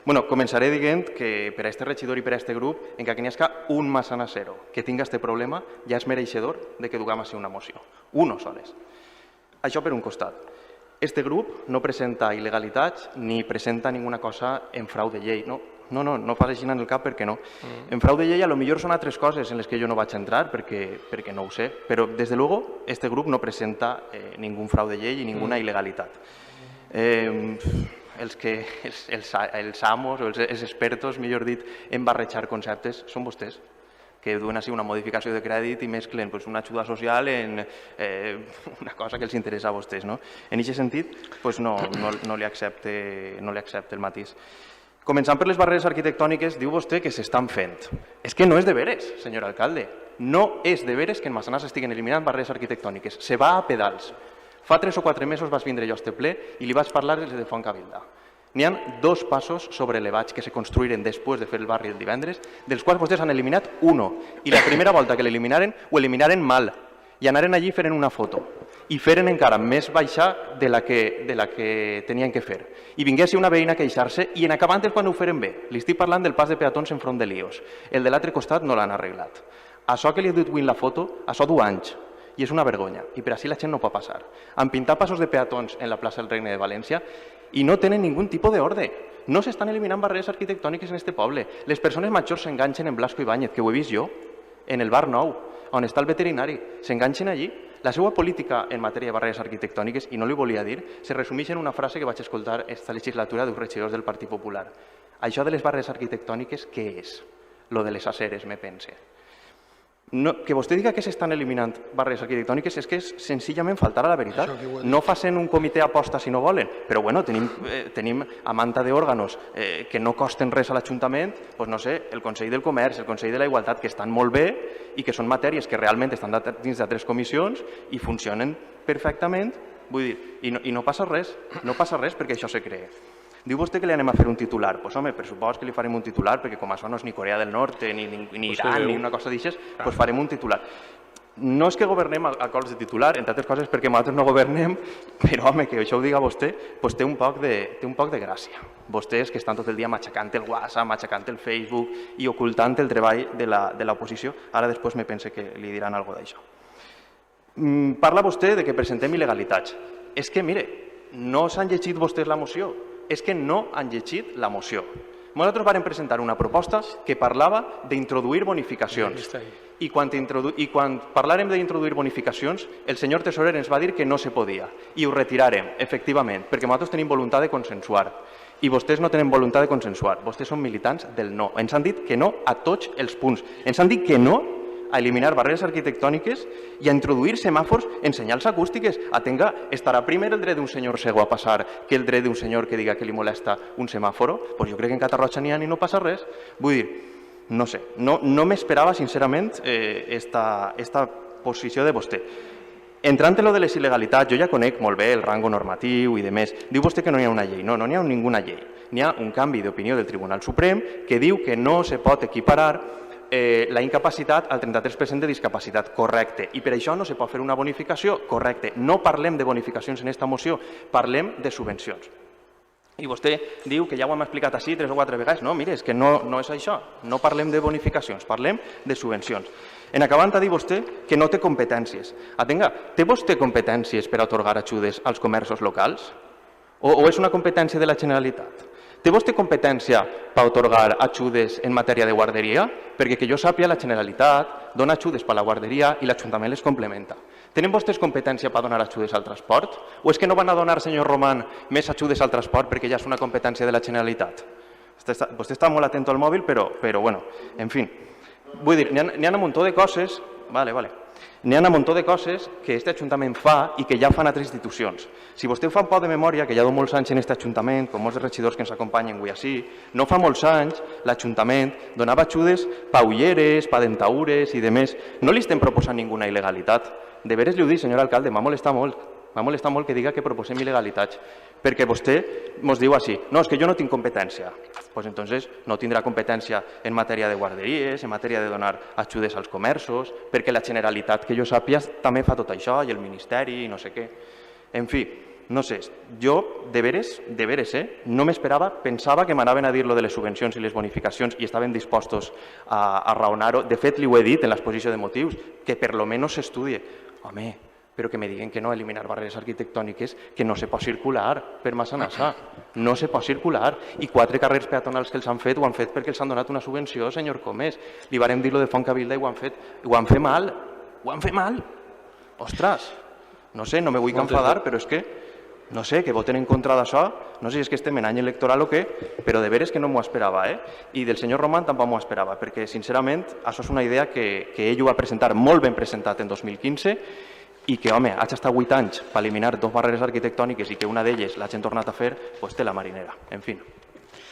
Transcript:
Bueno, començaré dient que per a este regidor i per a este grup, en que n'hi ha un massanacero que tinga este problema, ja és mereixedor de que duguem a ser una moció. Uno soles. Això per un costat. Este grup no presenta il·legalitats ni presenta ninguna cosa en frau de llei. No pas així en el cap perquè no. En frau de llei a lo millor són altres coses en les que jo no vaig entrar perquè no ho sé, però des de luego este grup no presenta ningún frau de llei i ninguna il·legalitat. Els amos o els expertos, millor dit, en barrejar conceptes són vostès, que duen així una modificació de crèdit i mesclen una ajuda social en una cosa que els interessa a vostès. En aquest sentit, no li accepte el matís. Començant per les barreres arquitectòniques, diu vostè que s'estan fent. És que no és de veres, senyor alcalde. No és de veres que en Massanassa estiguen eliminant barreres arquitectòniques. Se va a pedals. Fa 3 o 4 mesos vaig vindre jo a este ple i li vaig parlar des de Font Cabilda. N'hi ha 2 passos sobrelevats que se construïren després de fer el barri el divendres, dels quals vostès han eliminat uno. I la primera volta que l'eliminaren, ho eliminaren mal. I anaren allí feren una foto. I feren encara més baixar de la que tenien que fer. I vinguessi una veïna a queixar-se i en acabant és quan ho feren bé. Li estic parlant del pas de peatons enfront de Líos. El de l'altre costat no l'han arreglat. Això que li he dit avui en la foto, això du anys. I és una vergonya. I per així la gent no pot passar. Han pintat passos de peatons en la plaça del Regne de València i no tenen ningun tipus d'ordre. No s'estan eliminant barreres arquitectòniques en este poble. Les persones majors s'enganxen en Blasco Ibáñez, que ho he vist jo, en el bar nou, on està el veterinari. S'enganxen allí. La seva política en matèria de barreres arquitectòniques, i no li volia dir, se resumeix en una frase que vaig escoltar esta legislatura dels regidors del Partit Popular. Això de les barreres arquitectòniques, què és? Lo de les aceres, me pense. Que vostè diga que s'estan eliminant barreres arquitectòniques és que és senzillament faltar a la veritat. No facin un comitè aposta si no volen, però bueno, tenim a manta d'òrganos que no costen res a l'Ajuntament, doncs no sé, el Consell del Comerç, el Consell de la Igualtat, que estan molt bé i que són matèries que realment estan dins d'altres comissions i funcionen perfectament, vull dir, i no passa res perquè això se cree. Diu vostè que li anem a fer un titular. Doncs home, per supost que li farem un titular, perquè com això no és ni Corea del Nord, ni Iran, ni una cosa d'aixes, doncs farem un titular. No és que governem a cols de titular, entre altres coses perquè nosaltres no governem, però home, que això ho diga vostè, doncs té un poc de gràcia. Vostès que estan tot el dia matxacant el WhatsApp, matxacant el Facebook i ocultant el treball de l'oposició, ara després me pense que li diran alguna cosa d'això. Parla vostè de que presentem il·legalitats. És que, mire, no s'han llegit vostès la moció. És que no han llegit la moció. Nosaltres vam presentar una proposta que parlava d'introduir bonificacions. I quan parlàrem d'introduir bonificacions, el senyor tesorer ens va dir que no se podia. I ho retirarem, efectivament, perquè nosaltres tenim voluntat de consensuar. I vostès no tenen voluntat de consensuar. Vostès són militants del no. Ens han dit que no a tots els punts. Ens han dit que no a eliminar barreres arquitectòniques i a introduir semàfors en senyals acústiques. Atenga, estarà primer el dret d'un senyor cego a passar que el dret d'un senyor que diga que li molesta un semàforo? Doncs jo crec que en Catarroja n'hi ha i no passa res. Vull dir, no sé, no m'esperava sincerament esta posició de vostè. Entrant en lo de les il·legalitats, jo ja conec molt bé el rango normatiu i demés. Diu vostè que no hi ha una llei. No n'hi ha ninguna llei. N'hi ha un canvi d'opinió del Tribunal Suprem que diu que no se pot equiparar la incapacitat al 33% de discapacitat, correcte. I per això no se pot fer una bonificació, correcte. No parlem de bonificacions en aquesta moció, parlem de subvencions. I vostè diu que ja ho hem explicat així 3 o 4 vegades. No, mire, és que no és això. No parlem de bonificacions, parlem de subvencions. En acabant ha dit vostè que no té competències. Atenga, té vostè competències per atorgar ajudes als comerços locals? O és una competència de la Generalitat? Té vostè competència per atorgar ajudes en matèria de guarderia? Perquè que jo sàpiga, la Generalitat dona ajudes per a la guarderia i l'Ajuntament les complementa. Tenen vostès competència per donar ajudes al transport? O és que no van a donar, senyor Roman, més ajudes al transport perquè ja és una competència de la Generalitat? Vostè està molt atent al mòbil, però bueno, en fi. Vull dir, n'hi ha un muntó de coses... N'hi ha un muntó de coses que aquest Ajuntament fa i que ja fan altres institucions. Si vostè fa un poc de memòria, que ja deu molts anys en aquest Ajuntament, com molts regidors que ens acompanyen avui així, no fa molts anys l'Ajuntament donava ajudes per ulleres, per dentaures i demés. No li estem proposant ninguna il·legalitat. De veres li ho dic, senyor alcalde, m'ha molestat molt. M'ha molestat molt que diga que proposem il·legalitats, perquè vostè ens diu així, no, és que jo no tinc competència. Doncs entonces no tindrà competència en matèria de guarderies, en matèria de donar ajudes als comerços, perquè la Generalitat, que jo sàpiga, també fa tot això, i el Ministeri, i no sé què. En fi, no sé, jo, de veres, no m'esperava, pensava que m'anaven a dir lo de les subvencions i les bonificacions i estaven dispostos a raonar-ho. De fet, li ho he dit en l'exposició de motius, que per lo menos s'estudie. Home, però que me diguen que no, eliminar barreres arquitectòniques, que no se pot circular per Massanassa, no se pot circular. I 4 carrers peatonals que els han fet, ho han fet perquè els han donat una subvenció, senyor Comés. Li vàrem dir lo de Font Cabilda i ho han fet mal, Ostres, no sé, no me vull enfadar, però és que, no sé, que voten en contra d'això, no sé si és que estem en any electoral o què, però de veres que no m'ho esperava, I del senyor Roman tampoc m'ho esperava, perquè, sincerament, això és una idea que ell ho va presentar molt ben presentat en 2015 i que, home, haig estat 8 anys per eliminar 2 barreres arquitectòniques i que una d'elles l'hagin tornat a fer, doncs té la marinera. En fi.